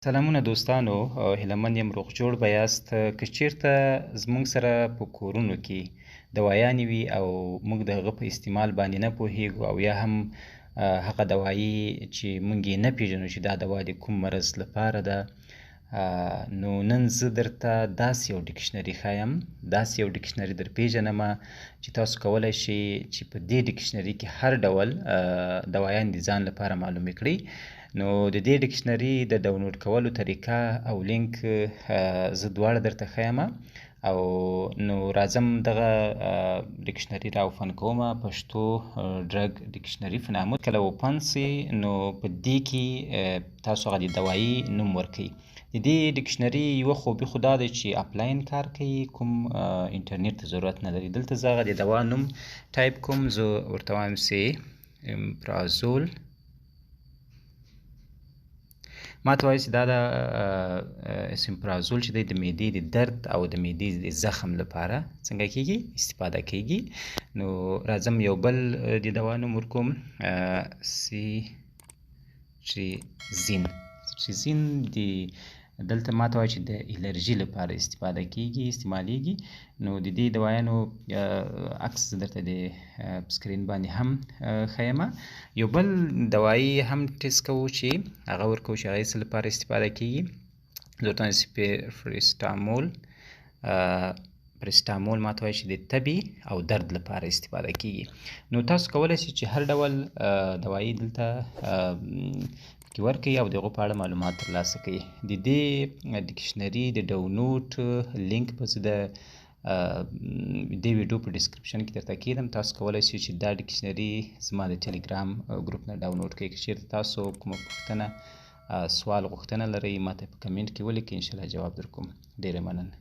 سلامونه دوستانو، هیله من یم روغ جوړ به یاست. که چیرته زموږ سره په کورونو کې دوایانې وي او موږ د هغه په استعمال باندې نه پوهیږو او یا هم هغه دوایي چې موږ یې نه پیژنو چې دا دوا د کوم مرض لپاره ده، نو نن زه درته داسې یو ډکشنري ښایم، داسې یو ډکشنري در پیژنمه چې تاسو کولی شئ چې په دې ډکشنري کې هر ډول دوایان د ځان لپاره معلومې کړئ. نو د دې ډکشنري د ډاونلوډ کولو طریقه او لینک زه دواړه درته ښیم او نو راځم دغه ډکشنري را اوپن کومه. پښتو ډرګ ډکشنري په نامه کله اوپن سي نو په دې کې تاسو هغه د دوایي نوم ورکوئ. د دې ډکشنري یوه خوبي خو دا دی چې اپلاین کار کوي، کوم انټرنیټ ته ضرورت نه لري. دلته زه هغه د دوا نوم ټایپ کوم، زه ورته وایم سي امپرازول. ما ته وایي چې دا د اسمپرازول چې دی د معدې د درد او د معدې د زخم لپاره څنګه کیږي استفاده کیږي. نو راځم یو بل د دوا نوم ورکوم، سیټریزین. د دلته ما ته وایي چې د الرژي لپاره استفاده کیږي استعمالیږي. نو د دې دوایانو عکس درته د سکرین باندې هم ښیمه. یو بل دوایي هم ټیسټ کوو چې هغه ورکوو چې هغه څه لپاره استفاده کیږي. زه ورته پرسټامول ما ته وایي چې د تبې او درد لپاره استفاده کیږي. نو تاسو کولی شئ چې هر ډول دوایي دلته کې ورکوي او د هغو په اړه معلومات ترلاسه کوي. د دې ډکشنري د ډاونلوډ لینک به زه د دې ویډیو په ډسکرپشن کې درته کیږدم. تاسو کولی شئ چې دا ډکشنري زما د ټلګرام ګروپ نه ډاونلوډ کړئ. که چیرته تاسو کومه پوښتنه سوال غوښتنه لرئ ما ته په کمنټ کې ولیکئ، انشاءالله جواب در کوم. ډیره مننه.